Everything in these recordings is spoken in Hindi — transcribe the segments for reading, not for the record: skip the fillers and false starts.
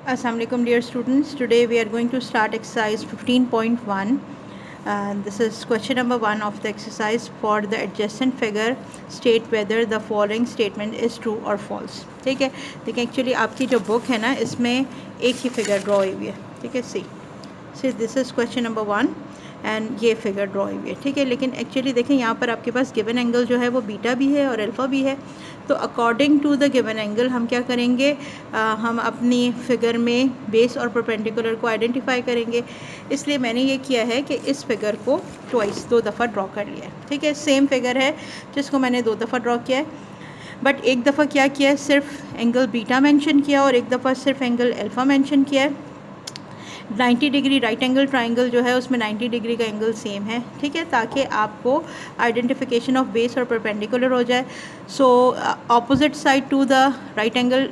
Assalamualaikum dear students. Today we are going to start exercise 15.1 and this is question number 1 of the exercise. For the adjacent figure state whether the following statement is true or false. ठीक है, देखिए एक्चुअली आपकी जो बुक है ना इसमें एक ही फिगर ड्रॉ हुई है. ठीक है, see this is question number 1 and ये फिगर ड्रॉ हुई है. ठीक है, लेकिन एक्चुअली देखें यहाँ पर आपके पास गिवन एंगल जो है वो बीटा भी है और अल्फ़ा भी है. तो according to the given angle हम क्या करेंगे, हम अपनी फिगर में बेस और परपेंडिकुलर को आइडेंटिफाई करेंगे. इसलिए मैंने ये किया है कि इस फिगर को ट्वाइस 2 दफ़ा ड्रॉ कर लिया है. ठीक है, सेम फिगर है जिसको मैंने 2 दफ़ा ड्रॉ किया है, बट एक दफ़ा क्या किया है, सिर्फ एंगल बीटा मेंशन किया और एक दफ़ा सिर्फ एंगल अल्फ़ा मेंशन किया है. 90 डिग्री राइट एंगल ट्राइंगल जो है उसमें 90 डिग्री का एंगल सेम है. ठीक है, ताकि आपको आइडेंटिफिकेशन ऑफ बेस और परपेंडिकुलर हो जाए. So opposite side to the right angle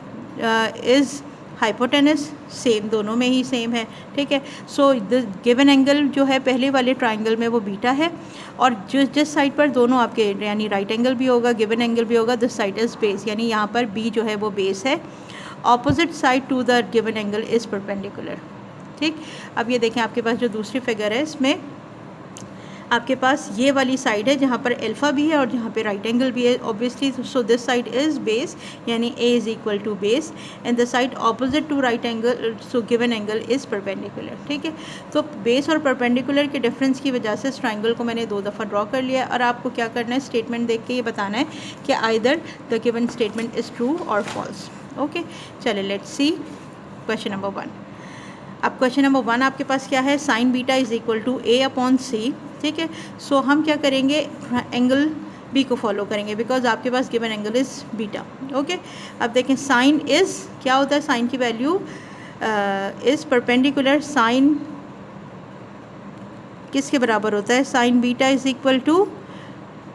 is hypotenuse, same, दोनों में ही सेम है. ठीक है, सो द गिवन एंगल जो है पहले वाले ट्राइंगल में वो बीटा है और जिस साइड पर दोनों आपके यानी राइट एंगल भी होगा गिवन एंगल भी होगा, दिस साइड इज़ बेस, यानी यहाँ पर बी जो है वो बेस है. Opposite side to the given angle is perpendicular. ठीक, अब ये देखें आपके पास जो दूसरी फिगर है इसमें आपके पास ये वाली साइड है जहाँ पर अल्फ़ा भी है और जहाँ पे राइट एंगल भी है obviously. So this side is base, यानी A is equal to base and the side opposite to right angle, so given angle is perpendicular. ठीक है, तो बेस और परपेंडिकुलर के डिफरेंस की वजह से इस ट्राइंगल को मैंने 2 दफ़ा ड्रॉ कर लिया. और आपको क्या करना है, स्टेटमेंट देख के ये बताना है कि either the given statement is true और फॉल्स. ओके, चले लेट्स सी क्वेश्चन नंबर 1. अब क्वेश्चन नंबर 1 आपके पास क्या है, sine beta is equal to A upon C. ठीक है, सो हम क्या करेंगे, एंगल बी को फॉलो करेंगे बिकॉज आपके पास given angle is beta. Okay, अब देखें साइन इज़ क्या होता है, साइन की वैल्यू इज़ परपेंडिकुलर. साइन किसके बराबर होता है, sine beta is equal to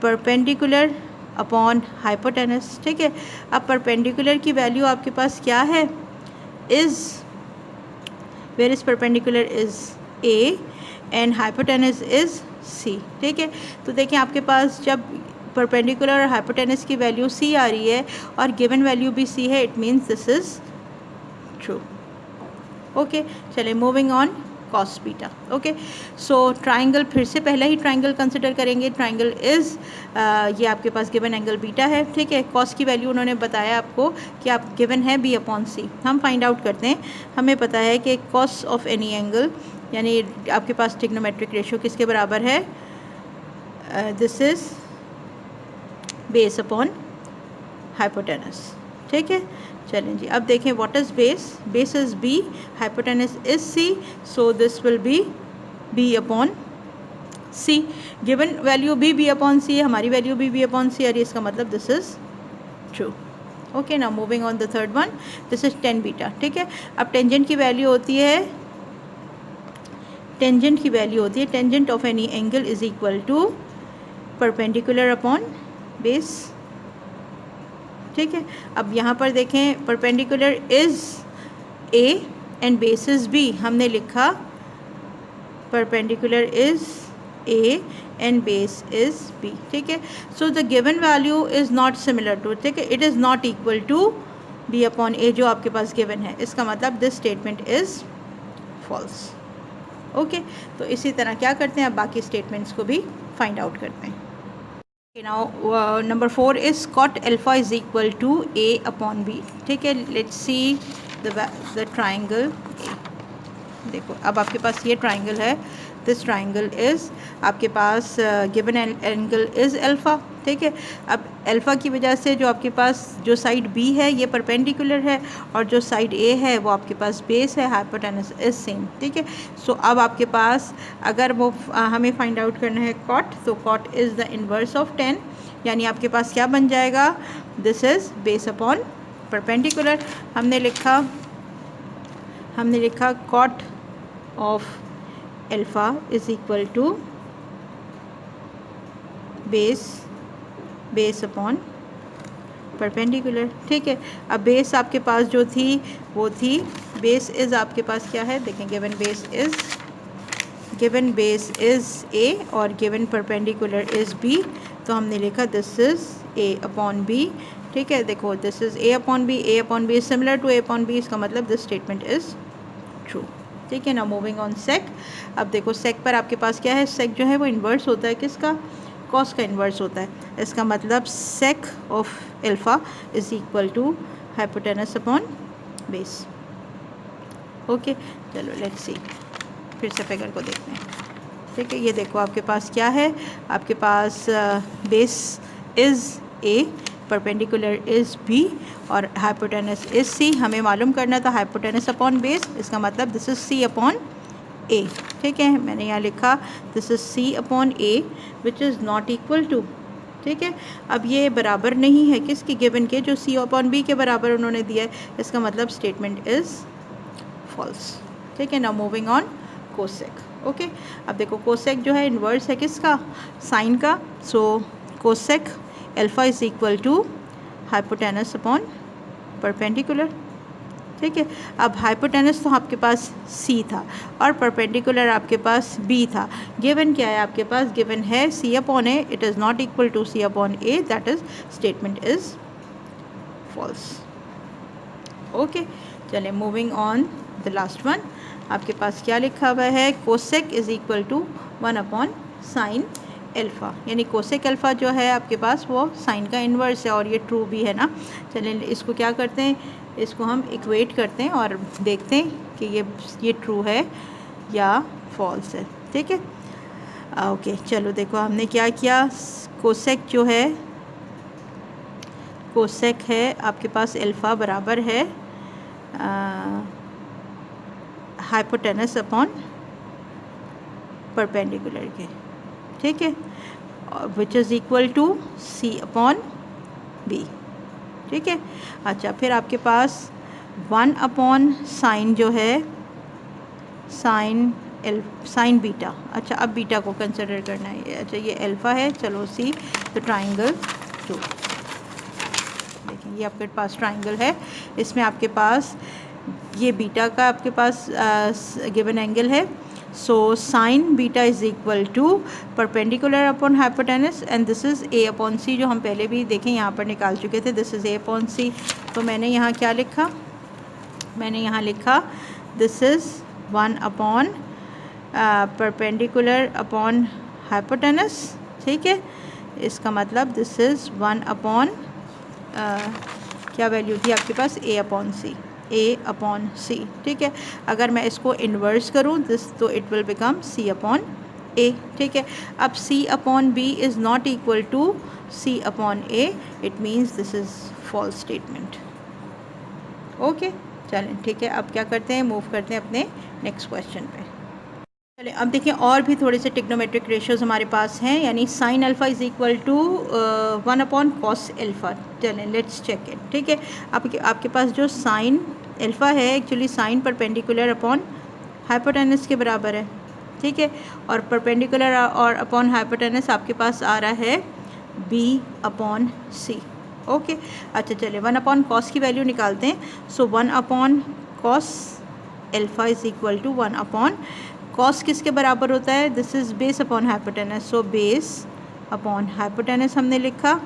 perpendicular upon hypotenuse. ठीक है, अब परपेंडिकुलर की वैल्यू आपके पास क्या है, is, where is perpendicular is A and hypotenuse is C. ठीक है, तो देखें आपके पास जब परपेंडिकुलर और हाइपोटेनस की वैल्यू C आ रही है और गिवन वैल्यू भी C है, it means this is true. Okay, चले moving on, cos beta. Okay, so triangle, फिर से पहला ही ट्राइंगल कंसिडर करेंगे. ट्राइंगल इज़ ये आपके पास गिवन एंगल बीटा है. ठीक है, कॉस की वैल्यू उन्होंने बताया आपको कि आप गिवन है बी अपॉन सी. हम फाइंड आउट करते हैं. हमें पता है कि कॉस ऑफ एनी एंगल यानी आपके पास ट्रिग्नोमेट्रिक रेशियो किसके बराबर है, this is base upon hypotenuse. ठीक है, चलें जी, अब देखें what is base, base is B, hypotenuse is C, so this will be B upon C. Given value भी बी अपॉन सी है, हमारी वैल्यू भी बी अपॉन सी, और इसका मतलब this is true. Okay, now moving on the third one, this is tan beta. ठीक है, अब टेंजेंट की वैल्यू होती है, टेंजेंट की वैल्यू होती है tangent of any angle is equal to perpendicular upon base. ठीक है, अब यहाँ पर देखें perpendicular is A and base is B. हमने लिखा perpendicular is A and base is B. ठीक है, so the given value is not similar to, ठीक है, it is not equal to B upon A जो आपके पास गिवन है. इसका मतलब this statement is false. Okay, तो इसी तरह क्या करते हैं, अब बाकी स्टेटमेंट्स को भी फाइंड आउट करते हैं. Now number 4 is cot alpha is equal to a upon b. ठीक है, let's see the triangle A. देखो अब आपके पास ये ट्राइंगल है, दिस ट्राइंगल इज़ आपके पास गिवन एंगल इज़ अल्फ़ा. ठीक है, अब अल्फ़ा की वजह से जो आपके पास जो साइड बी है ये परपेंडिकुलर है और जो साइड ए है वो आपके पास बेस है, हाइपोटेनस इज सेम. ठीक है, सो अब आपके पास अगर वो हमें फाइंड आउट करना है कॉट, तो cot is the inverse of 10, यानी आपके पास क्या बन जाएगा, this is base upon perpendicular. हमने लिखा cot of alpha is equal to base upon perpendicular. ठीक है, अब बेस आपके पास जो थी वो थी, बेस इज़ आपके पास क्या है, देखें गिवन बेस इज़ ए और गिवन परपेंडिकुलर इज़ बी. तो हमने लिखा this is A upon B. ठीक है, देखो this is a upon B, a upon B is similar to a upon B, इसका मतलब दिस स्टेटमेंट इज़ ट्रू। ठीक है ना, मूविंग ऑन सेक। अब देखो सेक पर आपके पास क्या है, सेक जो है वो इन्वर्स होता है किसका, कॉस का इन्वर्स होता है। इसका मतलब sec of alpha is equal to hypotenuse upon base. Okay, चलो लेट्स सी, फिर से फिगर को देखते हैं। ठीक है, ये देखो आपके पास क्या है, आपके पास base is A, perpendicular is B और हाइपोटेनस इज़ सी। हमें मालूम करना था हाइपोटेनस अपॉन बेस, इसका मतलब this is C upon A. ठीक है, मैंने यहाँ लिखा this is C upon A which is not equal to. ठीक है, अब ये बराबर नहीं है किसकी, गिवन के, जो सी अपॉन बी के बराबर उन्होंने दिया है, इसका मतलब स्टेटमेंट इज़ फॉल्स। ठीक है ना, मूविंग ऑन कोसेक। ओके, अब देखो कोसेक जो है इन्वर्स है किसका, साइन का। So cosec alpha is equal to hypotenuse upon perpendicular. ठीक है, अब हाइपोटेनस तो आपके पास सी था और परपेंडिकुलर आपके पास बी था। गिवन क्या है आपके पास, गिवन है C upon A, it is not equal to C upon A, that is statement is false. Okay, चलें moving on the last one. आपके पास क्या लिखा हुआ है, cosec is equal to 1 upon sine alpha, यानी कोसेक एल्फ़ा जो है आपके पास वो साइन का इन्वर्स है और ये ट्रू भी है ना। चलें इसको क्या करते हैं, इसको हम इक्वेट करते हैं और देखते हैं कि ये ट्रू है या फॉल्स है। ठीक है, ओके, चलो देखो हमने क्या किया, कोसेक जो है, कोसेक है आपके पास एल्फ़ा बराबर है हाइपोटेनस अपॉन परपेंडिकुलर के। ठीक है, which is equal to C upon B. ठीक है, अच्छा फिर आपके पास 1 अपॉन साइन जो है, साइन बीटा। अच्छा, अब बीटा को कंसिडर करना है। अच्छा, ये अल्फ़ा है, चलो सी तो ट्राइंगल 2। देखिए ये आपके पास ट्राइंगल है, इसमें आपके पास ये बीटा का आपके पास गिवन एंगल है। So sine beta is equal to perpendicular upon hypotenuse and this is A upon C, जो हम पहले भी देखें यहाँ पर निकाल चुके थे, दिस इज़ ए अपॉन सी। तो मैंने यहाँ क्या लिखा, मैंने यहाँ लिखा this is 1 upon perpendicular upon hypotenuse. ठीक है, इसका मतलब दिस इज़ 1 अपॉन क्या वैल्यू थी आपके पास, ए अपॉन सी, ए अपॉन सी। ठीक है, अगर मैं इसको इन्वर्स करूँ दिस, तो it will become C upon A. ठीक है, अब C upon B is not equal to C upon A, it means this is false statement. Okay, चलें ठीक है, अब क्या करते हैं, मूव करते हैं अपने नेक्स्ट क्वेश्चन पे। चलिए अब देखिए और भी थोड़े से टिग्नोमेट्रिक रेशियोज़ हमारे पास हैं, यानी sine alpha is equal to 1 upon cos alpha. चलें लेट्स चेक इट। ठीक है, आपके पास जो साइन एल्फ़ा है, actually sine perpendicular upon hypotenuse के बराबर है। ठीक है, और परपेंडिकुलर और अपॉन हाइपोटेनस आपके पास आ रहा है बी अपॉन सी। ओके, अच्छा चलिए 1 अपॉन कॉस की वैल्यू निकालते हैं। So 1 upon cos alpha is equal to 1 upon cos किसके बराबर होता है, this is base upon hypotenuse. So base upon hypotenuse हमने लिखा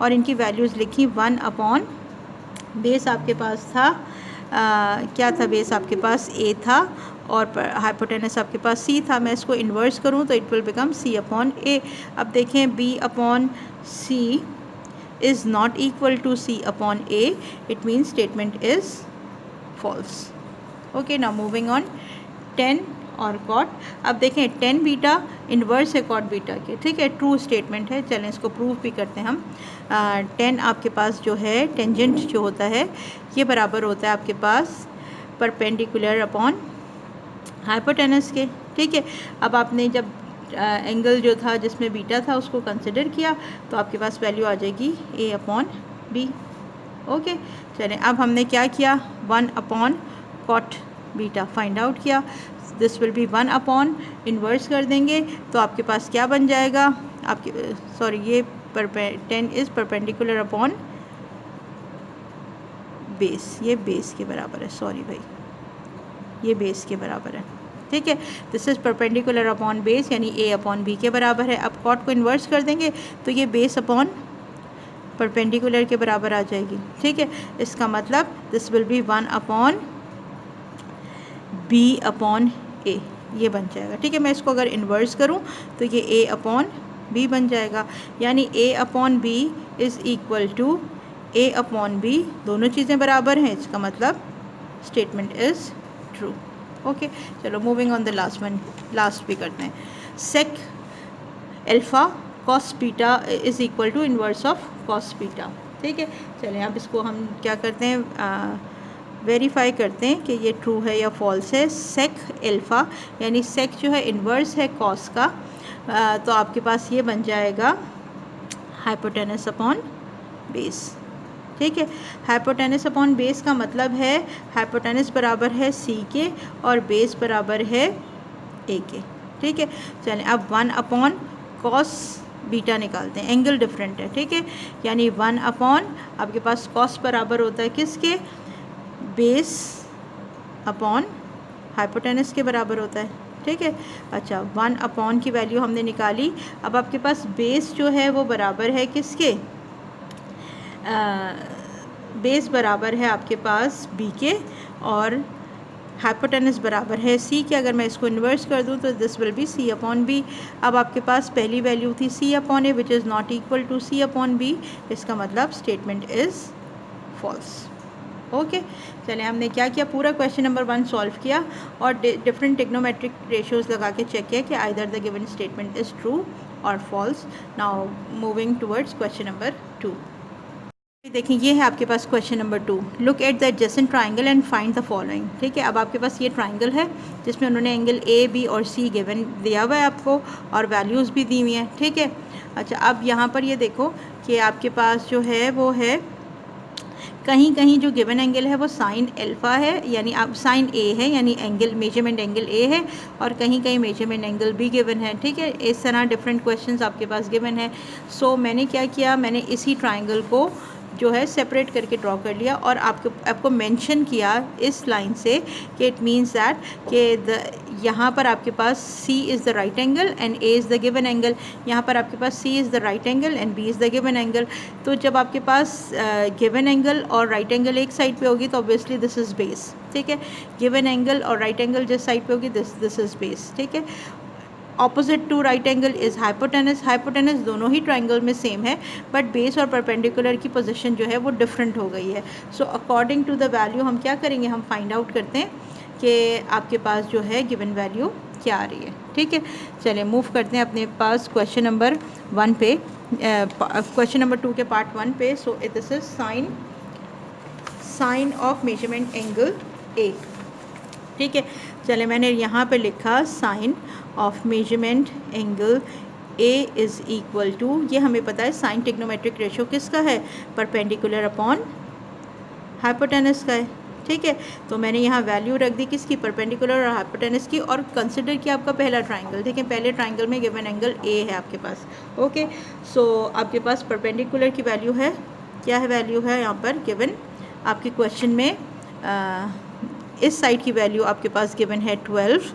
और इनकी वैल्यूज़ लिखी 1 अपॉन बेस आपके पास था क्या था, बेस आपके पास ए था और हाइपोटेनस आपके पास सी था। मैं इसको इन्वर्स करूँ तो it will become C upon A. अब देखें B upon C is not equal to C upon A, it means statement is false. Okay, now moving on, 10 और कॉट। अब देखें 10 बीटा इन्वर्स है कॉट बीटा के। ठीक है, ट्रू स्टेटमेंट है। चलें इसको प्रूफ भी करते हैं हम। 10 आपके पास जो है टेंजेंट जो होता है ये बराबर होता है आपके पास परपेंडिकुलर अपॉन हाइपोटेनस के। ठीक है, अब आपने जब एंगल जो था जिसमें बीटा था उसको कंसिडर किया तो आपके पास वैल्यू आ जाएगी ए अपॉन बी। ओके, चलें अब हमने क्या किया, 1 upon cot beta find out किया। This will be 1 upon, inverse कर देंगे तो आपके पास क्या बन जाएगा, आपके सॉरी ये 10 इज़ परपेंडिकुलर अपॉन बेस, ये बेस के बराबर है, सॉरी भाई ये बेस के बराबर है। ठीक है, this is perpendicular upon base यानी ए अपॉन बी के बराबर है। अब कॉट को इन्वर्स कर देंगे तो ये बेस अपॉन परपेंडिकुलर के बराबर आ जाएगी। ठीक है, इसका मतलब दिस विल बी 1/b/a, ये बन जाएगा। ठीक है, मैं इसको अगर इन्वर्स करूं तो ये a/b बन जाएगा, यानी a/b is equal to a/b, दोनों चीज़ें बराबर हैं, इसका मतलब स्टेटमेंट इज़ ट्रू। ओके, चलो moving on the last one, last भी करते हैं। Sec alpha cos beta is equal to inverse of cos beta. ठीक है, चलें अब इसको हम क्या करते हैं, वेरीफाई करते हैं कि ये ट्रू है या फॉल्स है। सेक अल्फ़ा यानी सेक जो है इन्वर्स है कॉस का, तो आपके पास ये बन जाएगा हाइपोटेनस अपॉन बेस। ठीक है, हाइपोटेनस अपॉन बेस का मतलब है हाइपोटेनस बराबर है सी के और बेस बराबर है ए के। ठीक है, चलें अब 1/cos बीटा निकालते हैं, एंगल डिफरेंट है। ठीक है, यानी 1/ आपके पास कॉस बराबर होता है किसके, बेस अपॉन हाइपोटेनस के बराबर होता है। ठीक है, अच्छा 1/ की वैल्यू हमने निकाली। अब आपके पास बेस जो है वो बराबर है किसके, बेस बराबर है आपके पास बी के और हाइपोटेनस बराबर है सी के। अगर मैं इसको इन्वर्स कर दूं तो दिस विल बी c/b। अब आपके पास पहली वैल्यू थी c/a which is not equal to c/b, इसका मतलब स्टेटमेंट इज़ फॉल्स। ओके, चलें हमने क्या किया, पूरा क्वेश्चन नंबर 1 सॉल्व किया और डिफरेंट टिग्नोमेट्रिक रेशियोज़ लगा के चेक किया कि either the given statement is true और false. Now moving towards question number 2। देखें, ये है आपके पास question number 2। Look at the adjacent triangle and find the following. ठीक है, अब आपके पास ये ट्राइंगल है जिसमें उन्होंने एंगल ए बी और सी गिवन दिया हुआ है आपको और वैल्यूज़ भी दी हुई हैं। ठीक है, अच्छा अब यहाँ पर ये देखो कि आपके पास जो है वो है कहीं कहीं जो गिवन एंगल है वो साइन अल्फ़ा है, यानी आप साइन ए है, यानी एंगल मेजरमेंट एंगल ए है, और कहीं कहीं मेजरमेंट एंगल भी गिवन है। ठीक है, इस तरह डिफरेंट क्वेश्चंस आपके पास गिवन है। सो मैंने क्या किया, मैंने इसी ट्राइंगल को जो है सेपरेट करके ड्रॉ कर लिया और आपको मेंशन किया इस लाइन से कि इट मींस दैट कि यहाँ पर आपके पास C is the right angle and A is the given angle, यहाँ पर आपके पास C is the right angle and B is the given angle. तो जब आपके पास गिवन एंगल और राइट एंगल एक साइड पे होगी तो ऑब्वियसली दिस इज़ बेस। ठीक है, गिवन एंगल और राइट एंगल जिस साइड पे होगी दिस इज़ बेस। ठीक है, opposite to right angle is hypotenuse. Hypotenuse दोनों ही ट्राइंगल में सेम है, बट बेस और परपेंडिकुलर की पोजीशन जो है वो डिफरेंट हो गई है। So according to the value हम क्या करेंगे, हम फाइंड आउट करते हैं कि आपके पास जो है गिवन वैल्यू क्या आ रही है। ठीक है, चलिए मूव करते हैं अपने पास क्वेश्चन नंबर 1 पे, क्वेश्चन नंबर 2 के पार्ट 1 पे। So this is sine of measurement angle A. ठीक है, चले मैंने यहाँ पे लिखा sine of measurement angle A is equal to, ये हमें पता है साइन टिग्नोमेट्रिक रेशियो किसका है, परपेंडिकुलर अपॉन हाइपोटेनस का है। ठीक है, तो मैंने यहाँ वैल्यू रख दी किसकी, परपेंडिकुलर और हाइपोटेनस की, और कंसिडर किया आपका पहला ट्राइंगल। देखें पहले ट्राइंगल में गिवन एंगल ए है आपके पास। ओके, सो आपके पास परपेंडिकुलर की वैल्यू है, क्या है वैल्यू है यहाँ पर गिवन आपके क्वेश्चन में, इस साइड की वैल्यू आपके पास गिवन है 12।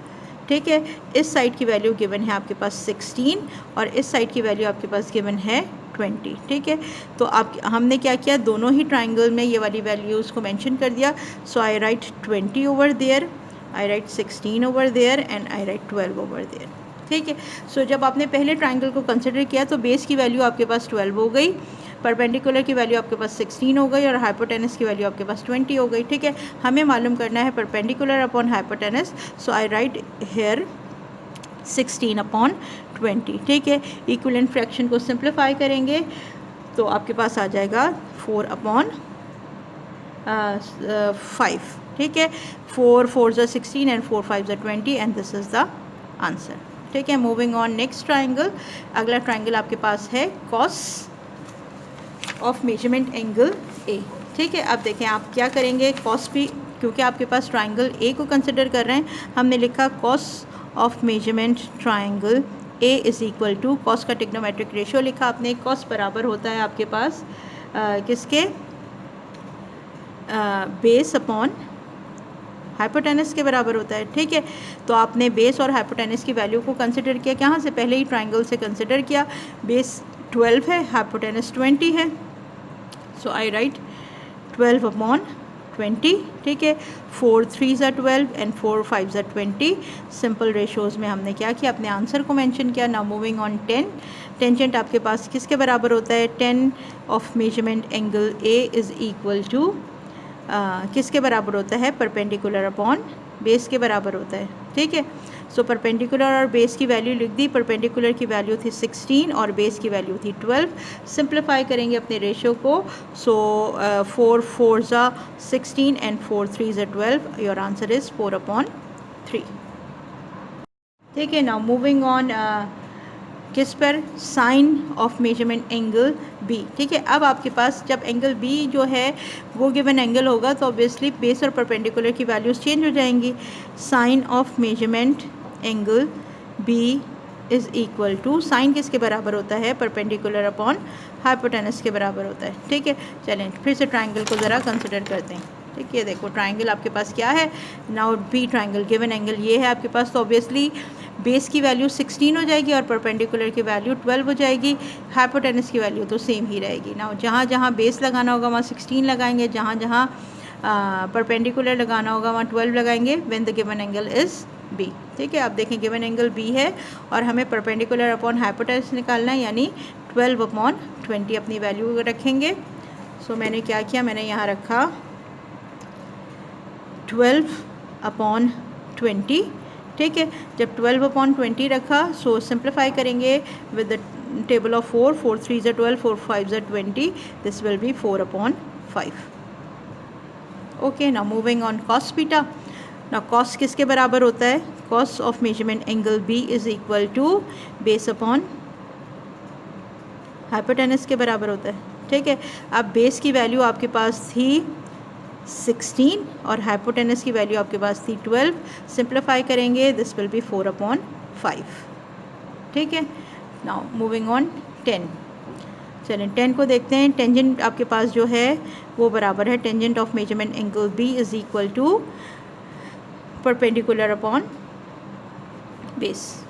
ठीक है, इस साइड की वैल्यू गिवन है आपके पास 16 और इस साइड की वैल्यू आपके पास गिवन है 20। ठीक है, तो आप हमने क्या किया, दोनों ही ट्राइंगल में ये वाली वैल्यूज़ को मेंशन कर दिया। So I write 20 over there, I write 16 over there and I write 12 over there. ठीक है, सो जब आपने पहले ट्राइंगल को कंसिडर किया तो बेस की वैल्यू आपके पास 12 हो गई, परपेंडिकुलर की वैल्यू आपके पास 16 हो गई और हाइपोटेनस की वैल्यू आपके पास 20 हो गई। ठीक है, हमें मालूम करना है perpendicular upon hypotenuse. So I right hair 16/20। ठीक है, इक्विवेलेंट फ्रैक्शन को सिंप्लीफाई करेंगे तो आपके पास आ जाएगा 4/5। ठीक है, 4 4 ज़ा 16 एंड 4 5 ज़ा 20 and this is the answer. ठीक है, मूविंग ऑन नेक्स्ट ट्राइंगल। अगला ट्राइंगल आपके पास है cos of measurement angle A. ठीक है, अब देखें आप क्या करेंगे, कॉस भी, क्योंकि आपके पास ट्राइंगल ए को कंसिडर कर रहे हैं, हमने लिखा cos of measurement triangle A is equal to, cos का टिग्नोमेट्रिक रेशियो लिखा आपने, कॉस बराबर होता है आपके पास किसके, बेस अपॉन हाइपोटेनस के बराबर होता है। ठीक है, तो आपने बेस और हाइपोटेनस की वैल्यू को कंसिडर किया, कहाँ से, पहले ही ट्राइंगल से कंसिडर किया। बेस 12 है, हाइपोटेनस 20 है। सो आई राइट 12/20, ठीक है। 4 3s are 12 and 4 5s are 20। Simple ratios में हमने क्या किया, अपने आंसर को मेंशन किया। Now moving on 10। टेंजेंट आपके पास किसके बराबर होता है, 10 of measurement angle A is equal to किसके बराबर होता है, परपेंडिकुलर अपॉन बेस के बराबर होता है, ठीक है। सो परपेंडिकुलर और बेस की वैल्यू लिख दी। परपेंडिकुलर की वैल्यू थी 16 और बेस की वैल्यू थी 12। सिंप्लीफाई करेंगे अपने रेशो को। So 4 4s are 16 and 4 3s are 12। Your answer is 4/3, ठीक है। नाउ मूविंग ऑन किस पर, sine of measurement angle B, ठीक है। अब आपके पास जब एंगल बी जो है वो गिवन एंगल होगा तो ऑब्वियसली बेस और परपेंडिकुलर की वैल्यूज़ चेंज हो जाएंगी। Sine of measurement angle B is equal to, sine किसके बराबर होता है, परपेंडिकुलर अपॉन हाइपोटेनस के बराबर होता है, ठीक है। चलें फिर से ट्राइंगल को ज़रा कंसिडर करते हैं, ठीक है। देखो ट्राइंगल आपके पास क्या है, now B triangle, given angle ये है आपके पास, तो ऑब्वियसली बेस की वैल्यू 16 हो जाएगी और परपेंडिकुलर की वैल्यू 12 हो जाएगी। हाइपोटेनस की वैल्यू तो सेम ही रहेगी। नाउ जहाँ जहाँ बेस लगाना होगा वहाँ 16 लगाएंगे, जहाँ जहाँ परपेंडिकुलर लगाना होगा वहाँ 12 लगाएंगे when the given angle is B, ठीक है। आप देखें गिवन एंगल बी है और हमें परपेंडिकुलर अपॉन हाइपोटेनस निकालना है, यानी 12/20 अपनी वैल्यू रखेंगे। सो मैंने क्या किया, मैंने यहाँ रखा 12/20, ठीक है। जब 12/20 रखा, सो सिंप्लीफाई करेंगे with the table of 4 4 3s are 12 4 5s are 20, this will be 4/5, okay. Now moving on cos beta. Now cos किसके बराबर होता है, cos of measurement angle B is equal to base upon hypotenuse के बराबर होता है, ठीक है। अब बेस की वैल्यू आपके पास थी 16 और हाइपोटेनस की वैल्यू आपके पास थी 12। सिंप्लीफाई करेंगे, दिस विल बी 4/5, ठीक है। Now moving on 10। चलें 10 को देखते हैं। टेंजेंट आपके पास जो है वो बराबर है, tangent of measurement angle B is equal to perpendicular upon base,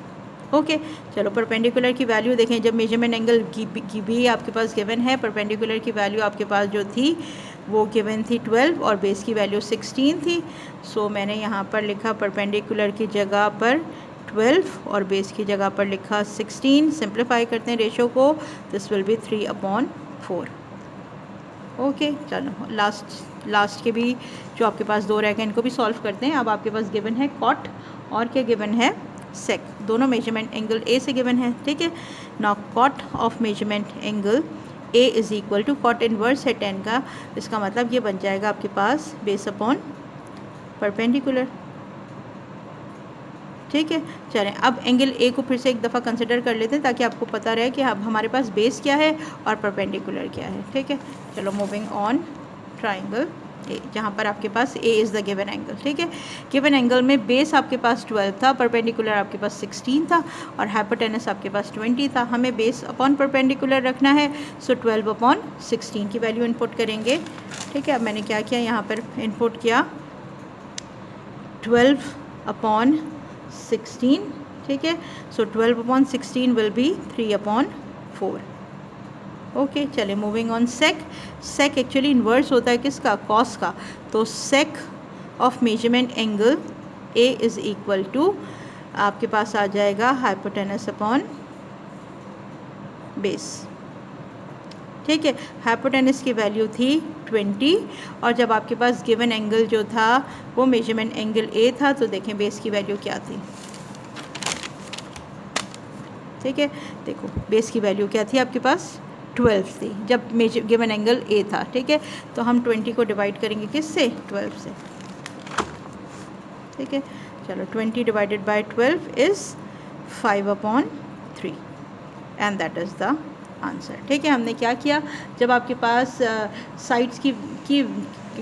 okay. चलो परपेंडिकुलर की वैल्यू देखें, जब मेजरमेंट एंगल बी आपके पास गिवन है, परपेंडिकुलर की वैल्यू आपके पास जो थी वो गिवन थी 12 और बेस की वैल्यू 16 थी। सो मैंने यहाँ पर लिखा परपेंडिकुलर की जगह पर 12 और बेस की जगह पर लिखा 16। सिंप्लीफाई करते हैं रेशो को, दिस विल बी 3/4, ओके। चलो लास्ट के भी जो आपके पास दो रह गए इनको भी सॉल्व करते हैं। अब आपके पास गिवन है कॉट और क्या गिवन है, सेक, दोनों मेजरमेंट एंगल ए से गिवन है, ठीक है। Now cot of measurement angle A is equal to, cot inverse है 10 का, इसका मतलब ये बन जाएगा आपके पास बेस अपॉन परपेंडिकुलर, ठीक है। चलें अब एंगल ए को फिर से एक दफ़ा कंसिडर कर लेते हैं ताकि आपको पता रहे कि अब हमारे पास बेस क्या है और परपेंडिकुलर क्या है, ठीक है। चलो मूविंग ऑन ट्राइंगल ए, जहाँ पर आपके पास A is the given angle, ठीक है। गिवन एंगल में बेस आपके पास 12 था, परपेंडिकुलर आपके पास 16 था और हाइपोटेनस आपके पास 20 था। हमें बेस अपॉन परपेंडिकुलर रखना है, सो 12/16 की वैल्यू इनपुट करेंगे, ठीक है। अब मैंने क्या किया, यहाँ पर इनपुट किया 12/16, ठीक है। So 12/16 will be 3/4, okay. चले moving on sec. Sec actually inverse होता है किसका, कॉस का, तो sec of measurement angle A is equal to आपके पास आ जाएगा हाइपोटेनस अपॉन बेस, ठीक है। हाइपोटेनस की वैल्यू थी 20 और जब आपके पास गिवन एंगल जो था वो मेजरमेंट एंगल ए था, तो देखें बेस की वैल्यू क्या थी, ठीक है। देखो बेस की वैल्यू क्या थी आपके पास 12 थी जब गिवन एंगल ए था, ठीक है। तो हम 20 को डिवाइड करेंगे किससे, 12 से, ठीक है। चलो 20 divided by 12 is 5/3 and that is the answer, ठीक है। हमने क्या किया, जब आपके पास साइड्स की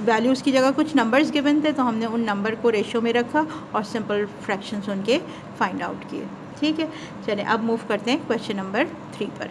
वैल्यूज़ की जगह कुछ नंबर्स गिवन थे तो हमने उन नंबर को रेशो में रखा और सिंपल फ्रैक्शंस उनके फाइंड आउट किए, ठीक है। चलें अब मूव करते हैं क्वेश्चन नंबर 3 पर।